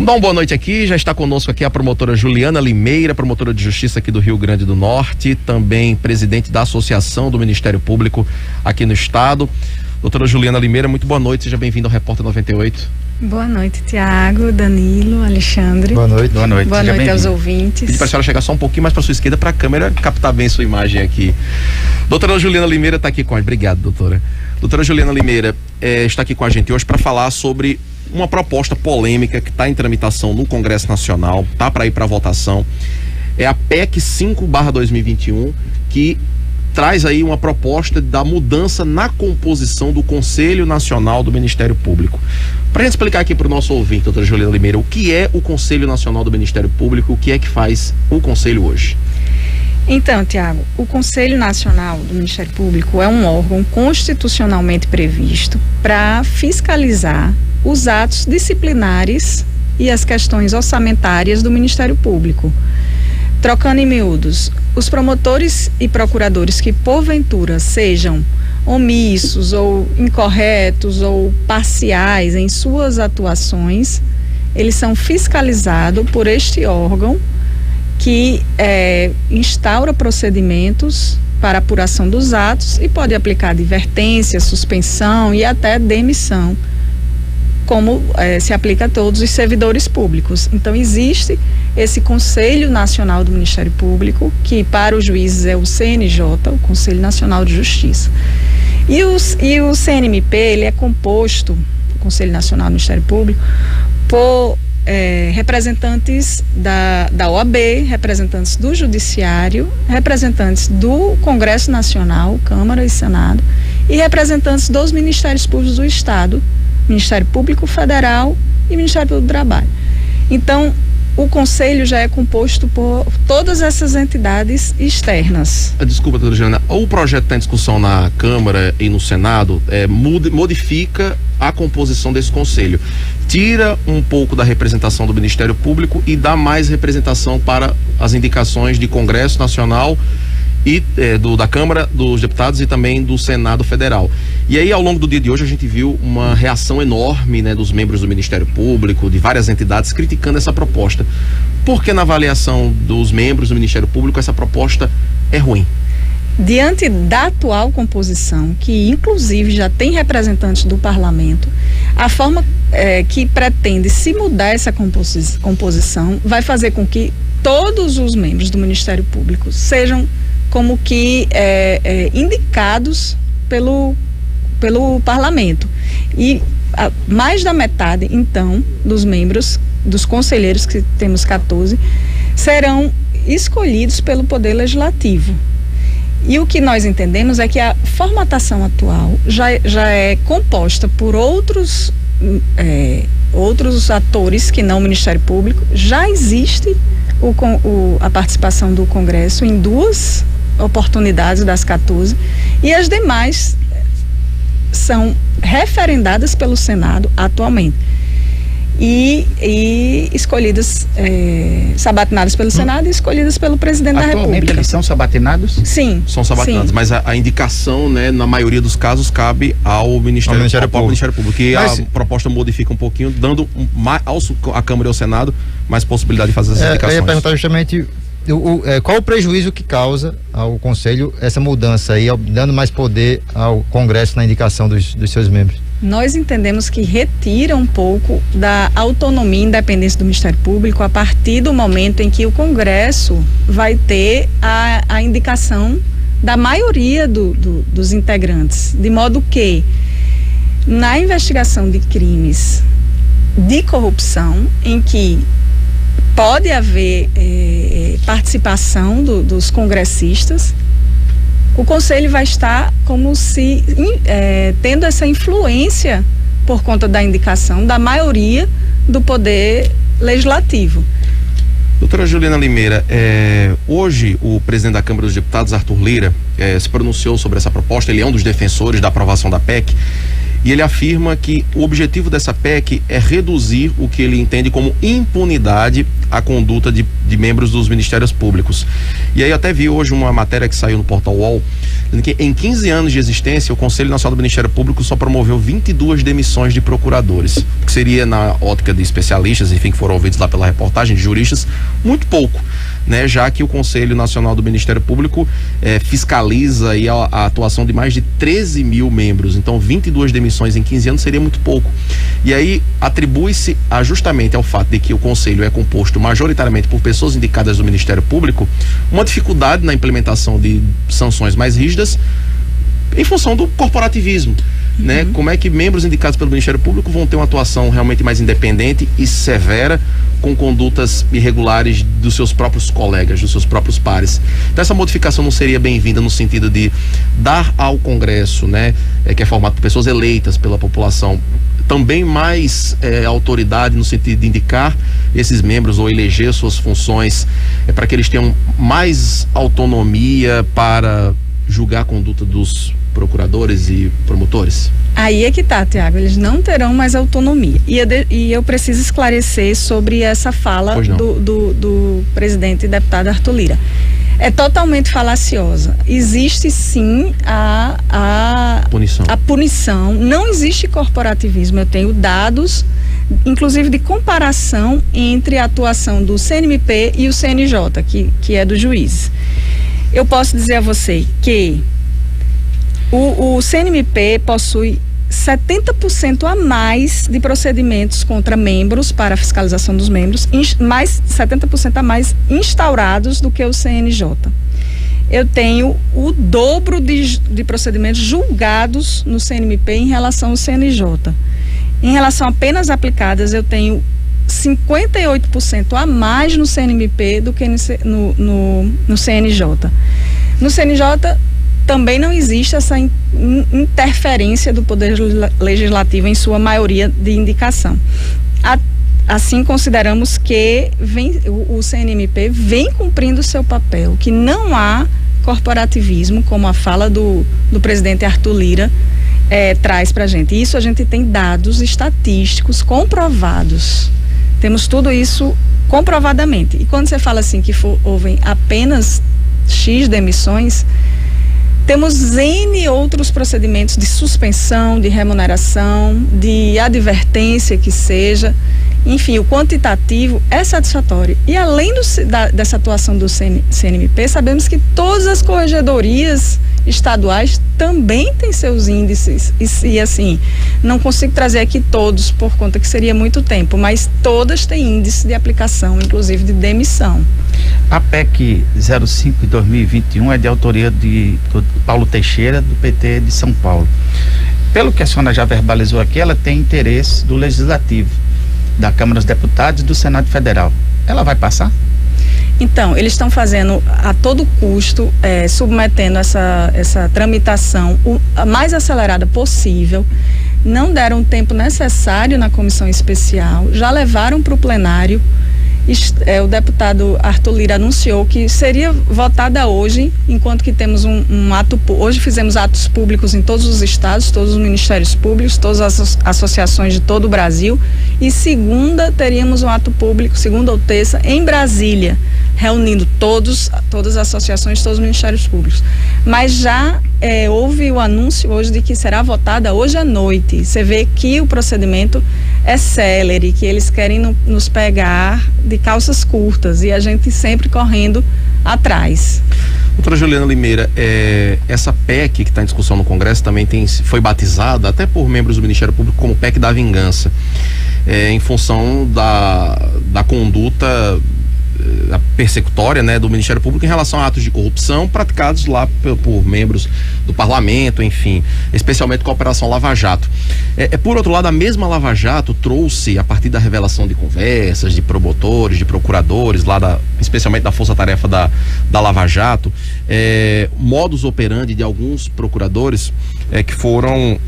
Vamos dar uma boa noite aqui, já está conosco aqui a promotora Juliana Limeira, promotora de justiça aqui do Rio Grande do Norte, também presidente da Associação do Ministério Público aqui no estado. Doutora Juliana Limeira, muito boa noite, seja bem-vinda ao Repórter 98. Boa noite, Tiago, Danilo, Alexandre. Boa noite. Boa noite aos ouvintes. Pedi para a senhora chegar só um pouquinho mais para sua esquerda para a câmera captar bem sua imagem aqui. Doutora Juliana Limeira está aqui com a gente. Obrigado, doutora. Doutora Juliana Limeira está aqui com a gente hoje para falar sobre uma proposta polêmica que está em tramitação no Congresso Nacional, está para ir para votação. É a PEC 5/2021, que traz aí uma proposta da mudança na composição do Conselho Nacional do Ministério Público. Para a gente explicar aqui para o nosso ouvinte, doutora Juliana Limeira, o que é o Conselho Nacional do Ministério Público, o que é que faz o Conselho hoje? Então, Tiago, o Conselho Nacional do Ministério Público é um órgão constitucionalmente previsto para fiscalizar os atos disciplinares e as questões orçamentárias do Ministério Público. Trocando em miúdos, os promotores e procuradores que porventura sejam omissos ou incorretos ou parciais em suas atuações, eles são fiscalizados por este órgão que instaura procedimentos para apuração dos atos e pode aplicar advertência, suspensão e até demissão, como se aplica a todos os servidores públicos. Então existe esse Conselho Nacional do Ministério Público, que para os juízes é o CNJ, o Conselho Nacional de Justiça. E o CNMP, ele é composto, o Conselho Nacional do Ministério Público, por representantes da OAB, representantes do Judiciário, representantes do Congresso Nacional, Câmara e Senado, e representantes dos Ministérios Públicos do Estado, Ministério Público Federal e Ministério Público do Trabalho. Então, o Conselho já é composto por todas essas entidades externas. Desculpa, doutora Juliana, o projeto está em discussão na Câmara e no Senado, modifica a composição desse Conselho. Tira um pouco da representação do Ministério Público e dá mais representação para as indicações de Congresso Nacional e da Câmara dos Deputados e também do Senado Federal. E aí, ao longo do dia de hoje, a gente viu uma reação enorme, dos membros do Ministério Público, de várias entidades, criticando essa proposta. Porque na avaliação dos membros do Ministério Público, essa proposta é ruim? Diante da atual composição, que inclusive já tem representantes do parlamento, a forma que pretende se mudar essa composição vai fazer com que todos os membros do Ministério Público sejam como que indicados pelo parlamento. E mais da metade, então, dos membros, dos conselheiros, que temos 14, serão escolhidos pelo Poder Legislativo. E o que nós entendemos é que a formatação atual já é composta por outros atores que não o Ministério Público. Já existe a participação do Congresso em 2 oportunidades das 14, e as demais são referendadas pelo Senado atualmente e escolhidas, sabatinadas pelo Senado e escolhidas pelo presidente da República. Atualmente eles são sabatinados? Sim. São sabatinados, sim. Mas a indicação, na maioria dos casos, cabe ao Ministério Público. E a proposta modifica um pouquinho, dando à Câmara e ao Senado mais possibilidade de fazer essas indicações. Eu ia perguntar justamente qual o prejuízo que causa ao Conselho essa mudança aí, dando mais poder ao Congresso na indicação dos seus membros? Nós entendemos que retira um pouco da autonomia e independência do Ministério Público a partir do momento em que o Congresso vai ter a indicação da maioria dos integrantes, de modo que na investigação de crimes de corrupção, em que pode haver participação dos congressistas, o Conselho vai estar como se tendo essa influência por conta da indicação da maioria do Poder Legislativo. Doutora Juliana Limeira, hoje o presidente da Câmara dos Deputados, Arthur Lira, se pronunciou sobre essa proposta. Ele é um dos defensores da aprovação da PEC. E ele afirma que o objetivo dessa PEC é reduzir o que ele entende como impunidade à conduta de de membros dos ministérios públicos. E aí eu até vi hoje uma matéria que saiu no portal UOL, dizendo que em 15 anos de existência, o Conselho Nacional do Ministério Público só promoveu 22 demissões de procuradores, que seria, na ótica de especialistas, enfim, que foram ouvidos lá pela reportagem, de juristas, muito pouco, né? Já que o Conselho Nacional do Ministério Público fiscaliza aí a atuação de mais de 13 mil membros. Então 22 demissões em 15 anos seria muito pouco. E aí atribui-se justamente ao fato de que o Conselho é composto majoritariamente por pessoas indicadas do Ministério Público uma dificuldade na implementação de sanções mais rígidas em função do corporativismo. Né? Como é que membros indicados pelo Ministério Público vão ter uma atuação realmente mais independente e severa com condutas irregulares dos seus próprios colegas, dos seus próprios pares? Então essa modificação não seria bem-vinda no sentido de dar ao Congresso, né, que é formado por pessoas eleitas pela população, também mais autoridade no sentido de indicar esses membros ou eleger suas funções para que eles tenham mais autonomia para julgar a conduta dos procuradores e promotores? Aí é que tá, Tiago, eles não terão mais autonomia. E eu preciso esclarecer sobre essa fala do presidente e deputado Arthur Lira. É totalmente falaciosa. Existe sim a punição. Não existe corporativismo. Eu tenho dados, inclusive de comparação entre a atuação do CNMP e o CNJ, que é do juiz. Eu posso dizer a você que o CNMP possui 70% a mais de procedimentos contra membros para fiscalização dos membros, mais 70% a mais instaurados do que o CNJ. Eu tenho o dobro de procedimentos julgados no CNMP em relação ao CNJ. Em relação a penas aplicadas, eu tenho 58% a mais no CNMP do que no CNJ. No CNJ também não existe essa interferência do Poder Legislativo em sua maioria de indicação. Assim, consideramos que o CNMP vem cumprindo o seu papel, que não há corporativismo, como a fala do presidente Arthur Lira traz para a gente. Isso a gente tem dados estatísticos comprovados. Temos tudo isso comprovadamente. E quando você fala assim que houve apenas X demissões, temos N outros procedimentos de suspensão, de remuneração, de advertência que seja. Enfim, o quantitativo é satisfatório. E além dessa atuação do CNMP, sabemos que todas as corregedorias estaduais também têm seus índices. E assim, não consigo trazer aqui todos por conta que seria muito tempo, mas todas têm índice de aplicação, inclusive de demissão. A PEC 05 de 2021 é de autoria do Paulo Teixeira, do PT de São Paulo. Pelo que a senhora já verbalizou aqui, ela tem interesse do Legislativo, da Câmara dos Deputados e do Senado Federal. Ela vai passar? Então, eles estão fazendo a todo custo, submetendo essa tramitação a mais acelerada possível. Não deram o tempo necessário na comissão especial, já levaram para o plenário. O deputado Arthur Lira anunciou que seria votada hoje, enquanto que temos um ato. Hoje fizemos atos públicos em todos os estados, todos os ministérios públicos, todas as associações de todo o Brasil. E segunda teríamos um ato público, segunda ou terça, em Brasília, reunindo todas as associações, todos os ministérios públicos. Mas já houve o anúncio hoje de que será votada hoje à noite. Você vê que o procedimento é célere, que eles querem nos pegar de calças curtas e a gente sempre correndo atrás. Doutora Juliana Limeira, essa PEC que está em discussão no Congresso também foi batizada até por membros do Ministério Público como PEC da vingança, em função da conduta persecutória, né, do Ministério Público em relação a atos de corrupção praticados lá por membros do parlamento, enfim, especialmente com a Operação Lava Jato. Por outro lado, a mesma Lava Jato trouxe, a partir da revelação de conversas de promotores, de procuradores, especialmente da força-tarefa da Lava Jato, modus operandi de alguns procuradores que foram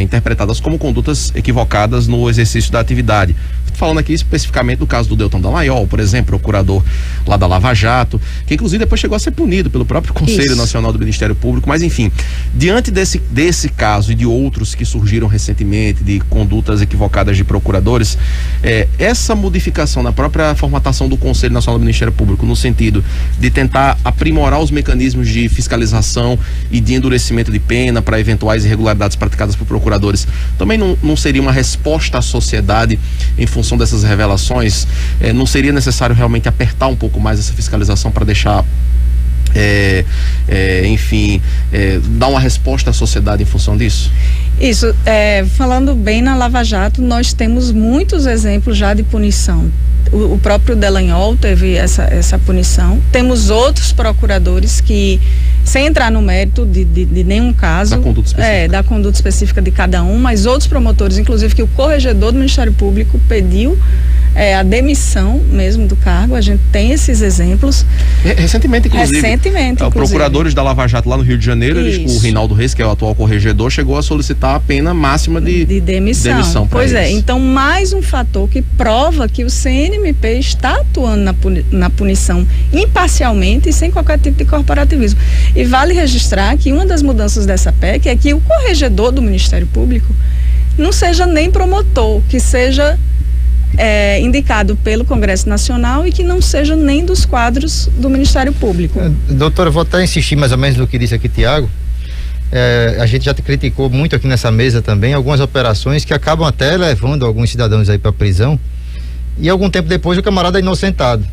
interpretadas como condutas equivocadas no exercício da atividade. falando aqui especificamente do caso do Deltan Dallagnol, por exemplo, procurador lá da Lava Jato, que inclusive depois chegou a ser punido pelo próprio Conselho Nacional do Ministério Público, mas enfim, diante desse caso e de outros que surgiram recentemente, de condutas equivocadas de procuradores, essa modificação na própria formatação do Conselho Nacional do Ministério Público, no sentido de tentar aprimorar os mecanismos de fiscalização e de endurecimento de pena para eventuais irregularidades praticadas por procuradores, também não seria uma resposta à sociedade em função dessas revelações? Não seria necessário realmente apertar um pouco mais essa fiscalização para deixar dar uma resposta à sociedade em função disso? Isso, falando bem na Lava Jato, nós temos muitos exemplos já de punição. O próprio Dallagnol teve essa punição. Temos outros procuradores que, sem entrar no mérito de nenhum caso, da conduta específica de cada um, mas outros promotores, inclusive que o corregedor do Ministério Público pediu a demissão mesmo do cargo. A gente tem esses exemplos. Recentemente, inclusive. Procuradores da Lava Jato lá no Rio de Janeiro, o Reinaldo Reis, que é o atual corregedor, chegou a solicitar a pena máxima de demissão. Pois é, então mais um fator que prova que o CNMP está atuando na punição imparcialmente e sem qualquer tipo de corporativismo. E vale registrar que uma das mudanças dessa PEC é que o corregedor do Ministério Público não seja nem promotor, que seja indicado pelo Congresso Nacional e que não seja nem dos quadros do Ministério Público. Doutora, eu vou até insistir mais ou menos no que disse aqui Tiago. A gente já criticou muito aqui nessa mesa também algumas operações que acabam até levando alguns cidadãos aí para prisão e algum tempo depois o camarada é inocentado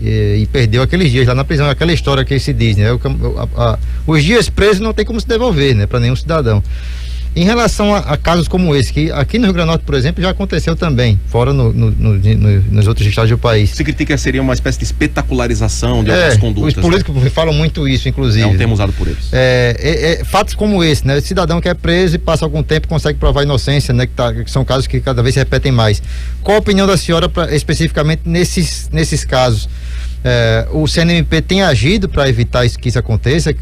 e perdeu aqueles dias lá na prisão, aquela história que se diz, né? Os dias presos não tem como se devolver, né? Para nenhum cidadão. Em relação a casos como esse, que aqui no Rio Grande do Norte, por exemplo, já aconteceu também, fora nos outros estados do país. Você critica que seria uma espécie de espetacularização de algumas condutas? Os políticos falam muito isso, inclusive. É um termo usado por eles. Fatos como esse, né? Cidadão que é preso e passa algum tempo consegue provar a inocência, né? Que são casos que cada vez se repetem mais. Qual a opinião da senhora especificamente nesses casos? O CNMP tem agido para evitar que isso aconteça?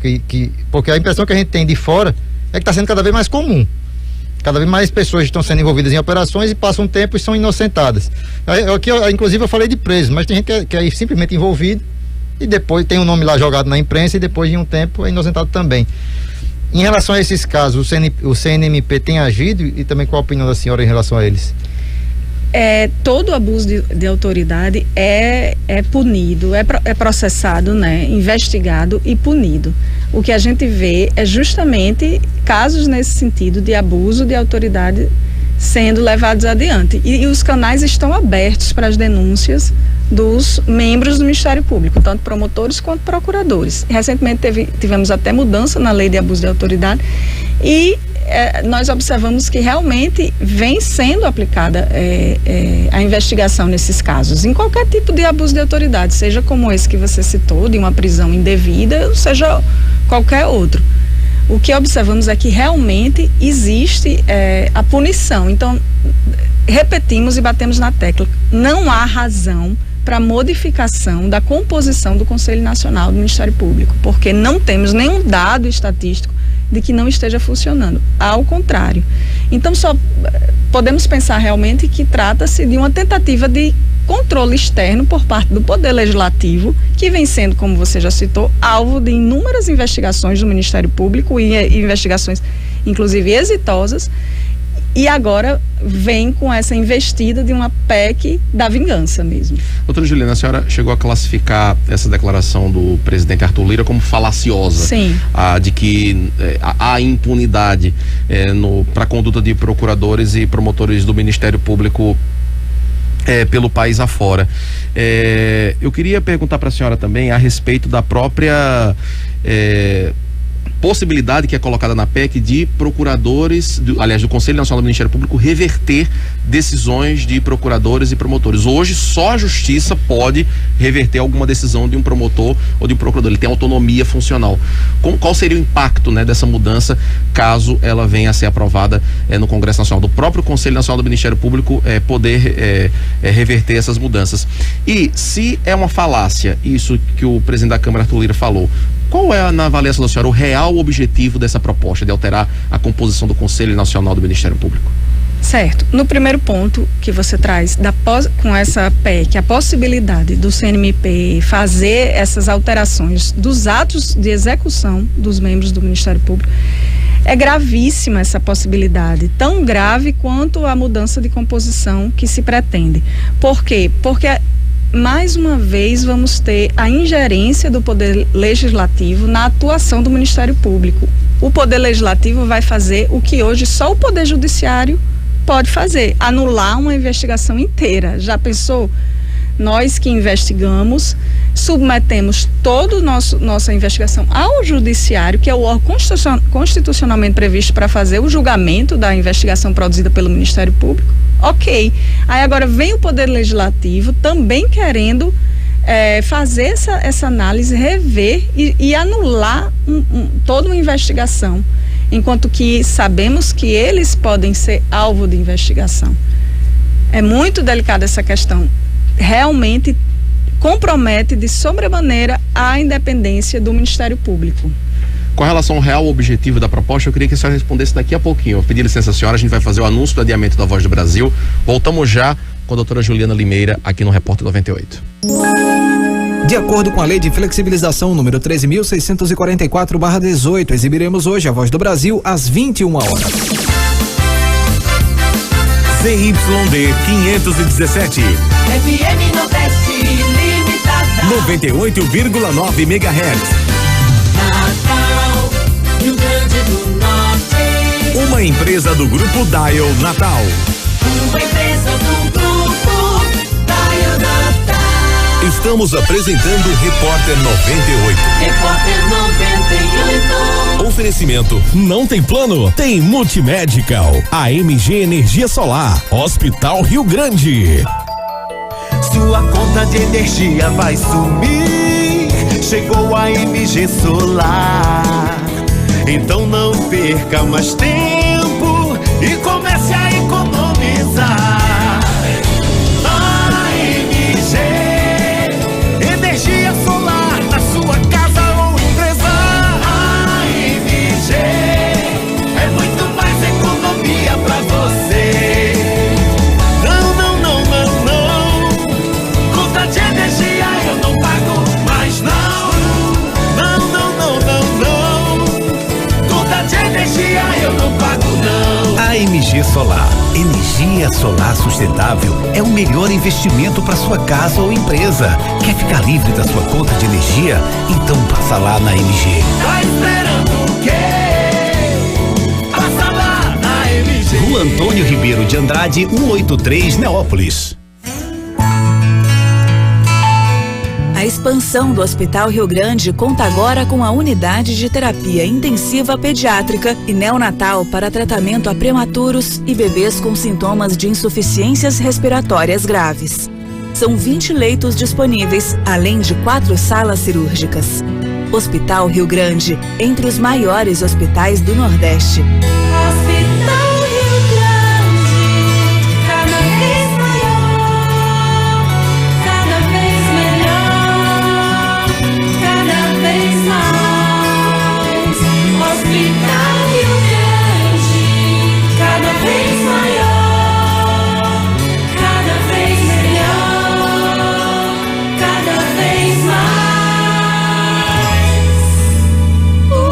Porque a impressão que a gente tem de fora é que está sendo cada vez mais comum. Cada vez mais pessoas estão sendo envolvidas em operações e passam um tempo e são inocentadas. Aqui, inclusive, eu falei de presos, mas tem gente que é simplesmente envolvido e depois tem um nome lá jogado na imprensa e depois de um tempo é inocentado também. Em relação a esses casos, o CNMP tem agido e também qual a opinião da senhora em relação a eles? Todo abuso de autoridade é punido, é processado, né, investigado e punido. O que a gente vê é justamente casos nesse sentido de abuso de autoridade sendo levados adiante. E os canais estão abertos para as denúncias dos membros do Ministério Público, tanto promotores quanto procuradores. Recentemente tivemos até mudança na lei de abuso de autoridade e nós observamos que realmente vem sendo aplicada a investigação nesses casos, em qualquer tipo de abuso de autoridade, seja como esse que você citou, de uma prisão indevida, seja qualquer outro. O que observamos é que realmente existe a punição. Então, repetimos e batemos na tecla, não há razão para modificação da composição do Conselho Nacional do Ministério Público, porque não temos nenhum dado estatístico de que não esteja funcionando, ao contrário. Então só podemos pensar realmente que trata-se de uma tentativa de controle externo por parte do Poder Legislativo, que vem sendo, como você já citou, alvo de inúmeras investigações do Ministério Público e investigações inclusive exitosas, e agora vem com essa investida de uma PEC da vingança mesmo. Doutora Juliana, a senhora chegou a classificar essa declaração do presidente Arthur Lira como falaciosa. Sim. De que há impunidade para a conduta de procuradores e promotores do Ministério Público pelo país afora. Eu queria perguntar para a senhora também a respeito da própria possibilidade que é colocada na PEC de procuradores, do Conselho Nacional do Ministério Público reverter decisões de procuradores e promotores. Hoje só a Justiça pode reverter alguma decisão de um promotor ou de um procurador. Ele tem autonomia funcional. Qual seria o impacto, né, dessa mudança caso ela venha a ser aprovada no Congresso Nacional, do próprio Conselho Nacional do Ministério Público poder reverter essas mudanças? E se é uma falácia isso que o presidente da Câmara, Arthur Lira, falou, qual é, na avaliação da senhora, o real objetivo dessa proposta de alterar a composição do Conselho Nacional do Ministério Público? Certo. No primeiro ponto que você traz, com essa PEC, a possibilidade do CNMP fazer essas alterações dos atos de execução dos membros do Ministério Público, é gravíssima essa possibilidade, tão grave quanto a mudança de composição que se pretende. Por quê? Porque, mais uma vez, vamos ter a ingerência do Poder Legislativo na atuação do Ministério Público. O Poder Legislativo vai fazer o que hoje só o Poder Judiciário pode fazer, anular uma investigação inteira. Já pensou? Nós que investigamos, submetemos toda nossa investigação ao Judiciário, que é o órgão constitucionalmente previsto para fazer o julgamento da investigação produzida pelo Ministério Público. Ok. Aí agora vem o Poder Legislativo também querendo fazer essa análise, rever e anular toda uma investigação, enquanto que sabemos que eles podem ser alvo de investigação. É muito delicada essa questão. Realmente compromete de sobremaneira a independência do Ministério Público. Com relação ao real objetivo da proposta, eu queria que a senhora respondesse daqui a pouquinho. Eu pedi licença à senhora, a gente vai fazer o anúncio do adiamento da Voz do Brasil. Voltamos já com a doutora Juliana Limeira aqui no Repórter 98. De acordo com a Lei de Flexibilização número 13.644/18, exibiremos hoje a Voz do Brasil às 21 horas. ZYD 517. FM Nordeste Limitada. 98,9 MHz. Natal, Rio Grande do Norte. Uma empresa do Grupo Dial Natal. Uma empresa do Grupo Dial Natal. Estamos apresentando Repórter 98. Repórter 98. Oferecimento: não tem plano? Tem Multimedical. AMG Energia Solar. Hospital Rio Grande. Sua conta de energia vai sumir. Chegou a AMG Solar. Então não perca mais tempo e comece a economizar. AMG Energia Solar na sua casa ou empresa. AMG é muito mais economia pra você. Não, não, não, não, não. Conta de energia eu não pago mais não. Não, não, não, não, não. Conta de energia eu não pago não. AMG Solar. Energia solar sustentável é o melhor investimento para sua casa ou empresa. Quer ficar livre da sua conta de energia? Então passa lá na AMG. Tá esperando o quê? Passa lá na AMG. Rua Antônio Ribeiro de Andrade, 183, Neópolis. A expansão do Hospital Rio Grande conta agora com a unidade de terapia intensiva pediátrica e neonatal para tratamento a prematuros e bebês com sintomas de insuficiências respiratórias graves. São 20 leitos disponíveis, além de 4 salas cirúrgicas. Hospital Rio Grande, entre os maiores hospitais do Nordeste. Hospital Rio Grande, cada vez maior, cada vez melhor, cada vez mais. Hospital Rio Grande, cada vez maior, cada vez melhor, cada vez mais.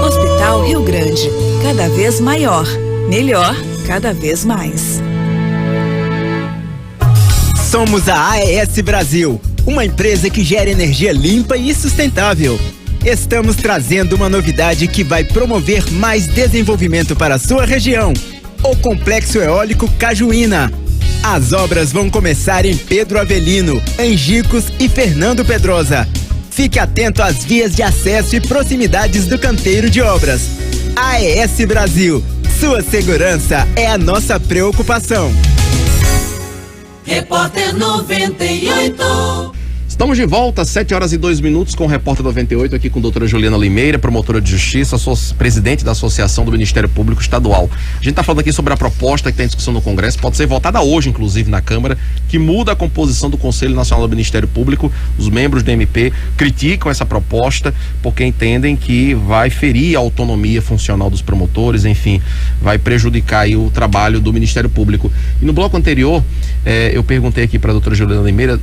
Hospital Rio Grande, cada vez maior, melhor, cada vez mais. Somos a AES Brasil, uma empresa que gera energia limpa e sustentável. Estamos trazendo uma novidade que vai promover mais desenvolvimento para a sua região: o Complexo Eólico Cajuína. As obras vão começar em Pedro Avelino, Angicos e Fernando Pedrosa. Fique atento às vias de acesso e proximidades do canteiro de obras. AES Brasil, sua segurança é a nossa preocupação. Repórter 98. Estamos de volta, 7h02 com o Repórter 98, aqui com a doutora Juliana Limeira, promotora de justiça, presidente da Associação do Ministério Público Estadual. A gente está falando aqui sobre a proposta que tem em discussão no Congresso, pode ser votada hoje, inclusive, na Câmara, que muda a composição do Conselho Nacional do Ministério Público. Os membros do MP criticam essa proposta porque entendem que vai ferir a autonomia funcional dos promotores, enfim, vai prejudicar aí o trabalho do Ministério Público. E no bloco anterior, eu perguntei aqui para a doutora Juliana Limeira,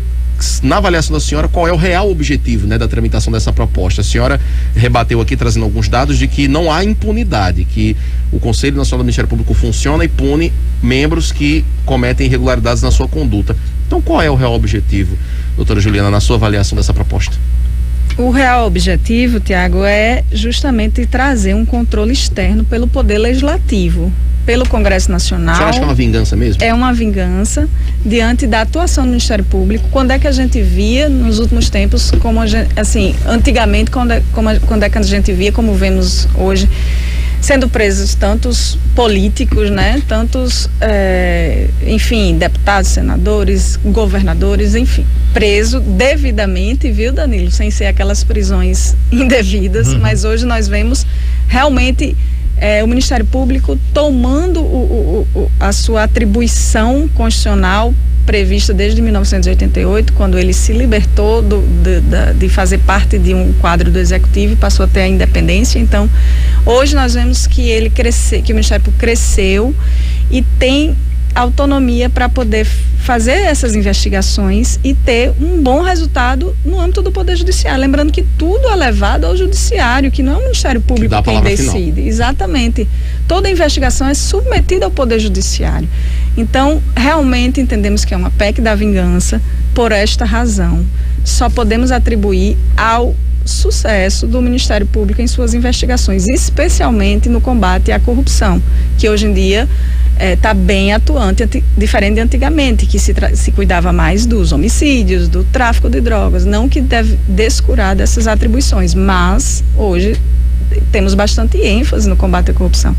na avaliação da senhora, qual é o real objetivo, né, da tramitação dessa proposta. A senhora rebateu aqui, trazendo alguns dados de que não há impunidade, que o Conselho Nacional do Ministério Público funciona e pune membros que cometem irregularidades na sua conduta. Então, qual é o real objetivo, doutora Juliana, na sua avaliação dessa proposta? O real objetivo, Tiago, é justamente trazer um controle externo pelo Poder Legislativo, pelo Congresso Nacional. Você acha que é uma vingança mesmo? É uma vingança diante da atuação do Ministério Público. Quando é que a gente via nos últimos tempos, como a gente, assim, antigamente, quando é que a gente via, como vemos hoje, sendo presos tantos políticos, né? Tantos, enfim, deputados, senadores, governadores, enfim, preso devidamente, viu, Danilo? Sem ser aquelas prisões indevidas, mas hoje nós vemos realmente o Ministério Público tomando a sua atribuição constitucional prevista desde 1988, quando ele se libertou de fazer parte de um quadro do Executivo e passou a ter a independência. Então, hoje nós vemos que que o Ministério Público cresceu e tem autonomia para poder fazer essas investigações e ter um bom resultado no âmbito do Poder Judiciário. Lembrando que tudo é levado ao Judiciário, que não é o Ministério Público quem decide. Final. Exatamente. Toda investigação é submetida ao Poder Judiciário. Então, realmente entendemos que é uma PEC da vingança por esta razão. Só podemos atribuir ao sucesso do Ministério Público em suas investigações, especialmente no combate à corrupção, que hoje em dia está bem atuante, diferente de antigamente, que se cuidava mais dos homicídios, do tráfico de drogas, não que deve descurar dessas atribuições, mas hoje temos bastante ênfase no combate à corrupção.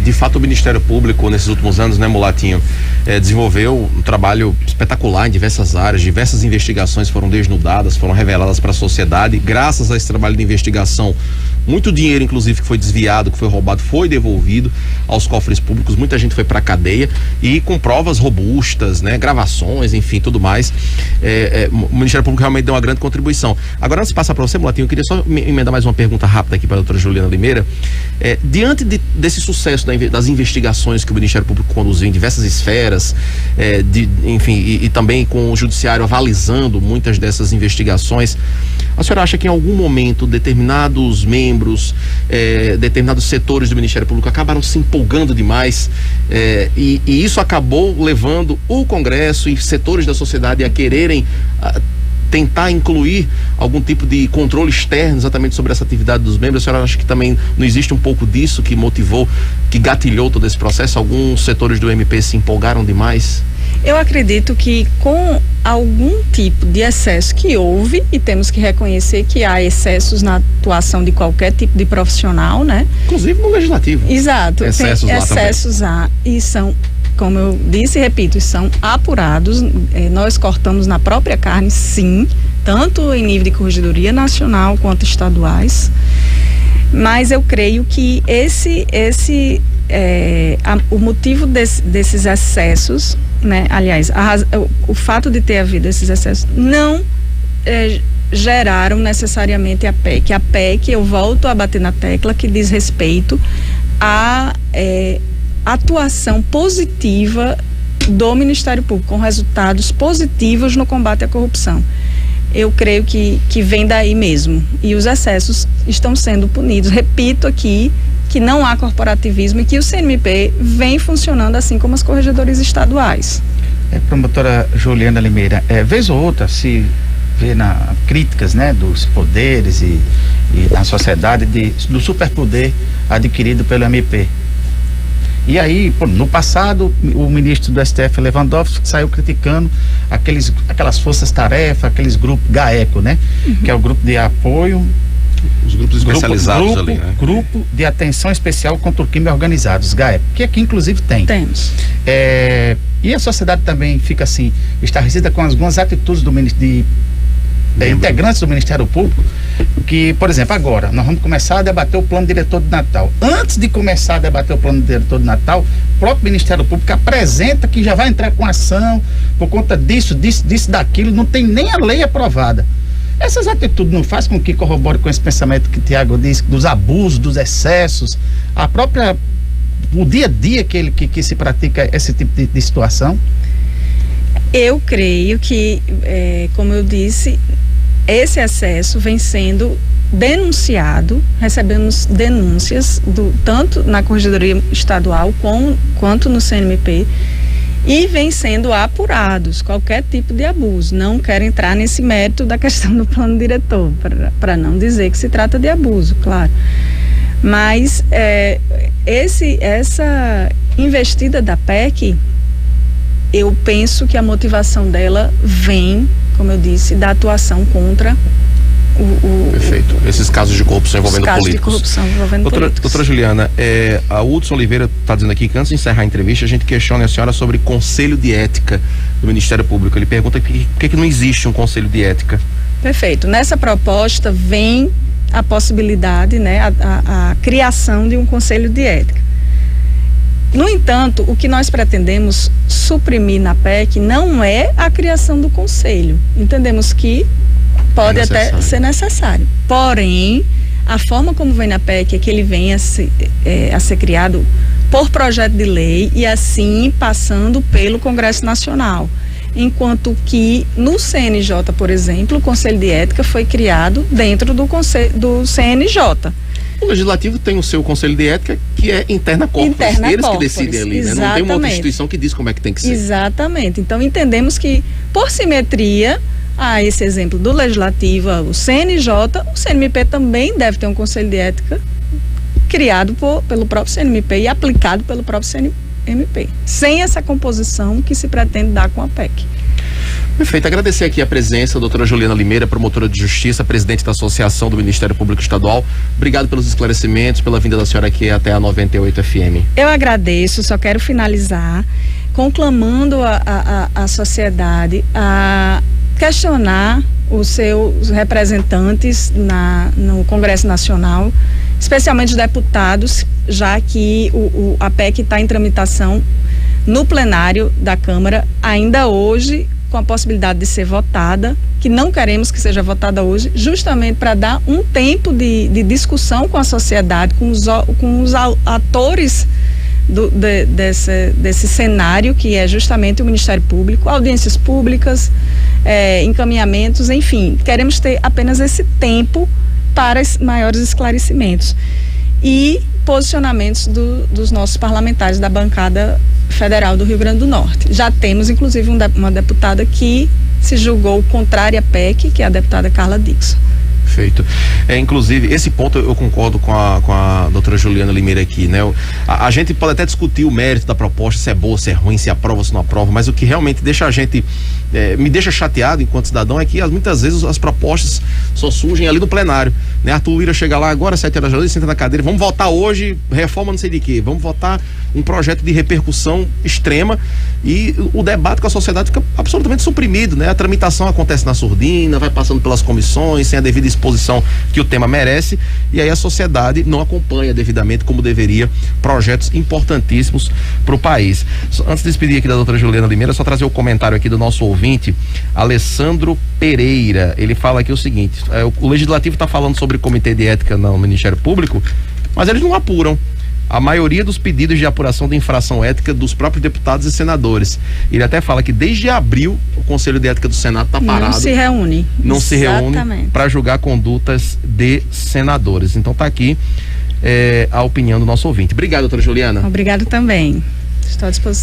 De fato, o Ministério Público, nesses últimos anos, né, Mulatinho, desenvolveu um trabalho espetacular em diversas áreas, diversas investigações foram desnudadas, foram reveladas para a sociedade. Graças a esse trabalho de investigação, muito dinheiro, inclusive, que foi desviado, que foi roubado, foi devolvido aos cofres públicos, muita gente foi para a cadeia e com provas robustas, né, gravações, enfim, tudo mais. O Ministério Público realmente deu uma grande contribuição. Agora, antes de passar para você, Mulatinho, eu queria só emendar mais uma pergunta rápida aqui para a doutora Juliana Limeira. Diante desse sucesso das investigações que o Ministério Público conduziu em diversas esferas, enfim, e também com o Judiciário avalizando muitas dessas investigações, a senhora acha que em algum momento determinados membros, determinados setores do Ministério Público acabaram se empolgando demais e isso acabou levando o Congresso e setores da sociedade a quererem tentar incluir algum tipo de controle externo exatamente sobre essa atividade dos membros? A senhora acha que também não existe um pouco disso que motivou, que gatilhou todo esse processo? Alguns setores do MP se empolgaram demais? Eu acredito que com algum tipo de excesso que houve, e temos que reconhecer que há excessos na atuação de qualquer tipo de profissional, né? Inclusive no Legislativo. Exato. Excessos há e são, como eu disse e repito, são apurados. Nós cortamos na própria carne, sim, tanto em nível de corregedoria nacional quanto estaduais. Mas eu creio que o motivo desses excessos, né? Aliás, o fato de ter havido esses excessos não geraram necessariamente a PEC. A PEC, eu volto a bater na tecla, que diz respeito à atuação positiva do Ministério Público, com resultados positivos no combate à corrupção. Eu creio que vem daí mesmo. E os excessos estão sendo punidos. Repito aqui que não há corporativismo e que o CNMP vem funcionando assim como as corregedorias estaduais. Promotora Juliana Limeira, vez ou outra se vê críticas, né, dos poderes e na sociedade do superpoder adquirido pelo MP. E aí, no passado, o ministro do STF, Lewandowski, saiu criticando aquelas forças-tarefa, aqueles grupos GAECO, né? Que é o grupo de apoio... Os grupos especializados ali, né? Grupo de Atenção Especial contra o Crime Organizado, os GAECO, que aqui inclusive tem. Temos. E a sociedade também fica assim, estarrecida com algumas atitudes do ministro integrantes do Ministério Público, que, por exemplo, agora nós vamos começar a debater o plano diretor de Natal. Antes de começar a debater o plano diretor de Natal, o próprio Ministério Público apresenta que já vai entrar com ação por conta disso, daquilo, não tem nem a lei aprovada. Essas atitudes não fazem com que corrobore com esse pensamento que o Tiago disse, dos abusos, dos excessos, o dia a dia que se pratica esse tipo de situação? Eu creio que, como eu disse, esse excesso vem sendo denunciado, recebemos denúncias tanto na Corregedoria Estadual quanto no CNMP, e vem sendo apurados qualquer tipo de abuso. Não quero entrar nesse mérito da questão do plano diretor, para não dizer que se trata de abuso, claro. Mas essa investida da PEC, eu penso que a motivação dela vem, como eu disse, da atuação contra Perfeito. Esses casos de corrupção envolvendo políticos. De corrupção envolvendo políticos. Doutora Juliana, a Hudson Oliveira está dizendo aqui que antes de encerrar a entrevista, a gente questiona a senhora sobre conselho de ética do Ministério Público. Ele pergunta por que não existe um conselho de ética. Perfeito. Nessa proposta vem a possibilidade, né, a criação de um conselho de ética. No entanto, o que nós pretendemos suprimir na PEC não é a criação do conselho. Entendemos que pode até ser necessário. Porém, a forma como vem na PEC é que ele venha a ser criado por projeto de lei e assim passando pelo Congresso Nacional. Enquanto que no CNJ, por exemplo, o Conselho de Ética foi criado dentro do CNJ. O Legislativo tem o seu Conselho de Ética, que é interna corporis. Eles que decidem ali, né? Não tem uma outra instituição que diz como é que tem que ser. Exatamente. Então, entendemos que, por simetria a esse exemplo do Legislativo, o CNJ, o CNMP também deve ter um Conselho de Ética criado pelo próprio CNMP e aplicado pelo próprio CNMP, sem essa composição que se pretende dar com a PEC. Perfeito. Agradecer aqui a presença da doutora Juliana Limeira, promotora de justiça, presidente da Associação do Ministério Público Estadual. Obrigado pelos esclarecimentos, pela vinda da senhora aqui até a 98 FM. Eu agradeço, só quero finalizar conclamando a sociedade a questionar os seus representantes no Congresso Nacional, especialmente os deputados, já que a PEC está em tramitação no plenário da Câmara, ainda hoje, com a possibilidade de ser votada, que não queremos que seja votada hoje, justamente para dar um tempo de discussão com a sociedade, com os atores desse cenário, que é justamente o Ministério Público, audiências públicas, encaminhamentos, enfim, queremos ter apenas esse tempo para maiores esclarecimentos e posicionamentos dos nossos parlamentares da bancada federal do Rio Grande do Norte. Já temos, inclusive, uma deputada que se julgou contrária à PEC, que é a deputada Carla Dixon. Perfeito. Inclusive, esse ponto eu concordo com a doutora Juliana Limeira aqui, né? A gente pode até discutir o mérito da proposta, se é boa, se é ruim, se aprova, se não aprova, mas o que realmente deixa a gente, me deixa chateado enquanto cidadão é que muitas vezes as propostas só surgem ali no plenário, né? Arthur Lira chega lá agora, 7 horas da noite, senta na cadeira, vamos votar hoje, reforma não sei de quê, vamos votar um projeto de repercussão extrema e o debate com a sociedade fica absolutamente suprimido, né? A tramitação acontece na surdina, vai passando pelas comissões, sem a devida exposição que o tema merece, e aí a sociedade não acompanha devidamente como deveria projetos importantíssimos para o país. Antes de despedir aqui da doutora Juliana Limeira, só trazer o comentário aqui do nosso ouvinte, Alessandro Pereira. Ele fala aqui o seguinte: o Legislativo está falando sobre comitê de ética no Ministério Público, mas eles não apuram a maioria dos pedidos de apuração de infração ética dos próprios deputados e senadores. Ele até fala que desde abril o Conselho de Ética do Senado está parado. Não se reúne. Não se reúne para julgar condutas de senadores. Então está aqui a opinião do nosso ouvinte. Obrigado, doutora Juliana. Obrigado também. Estou à disposição.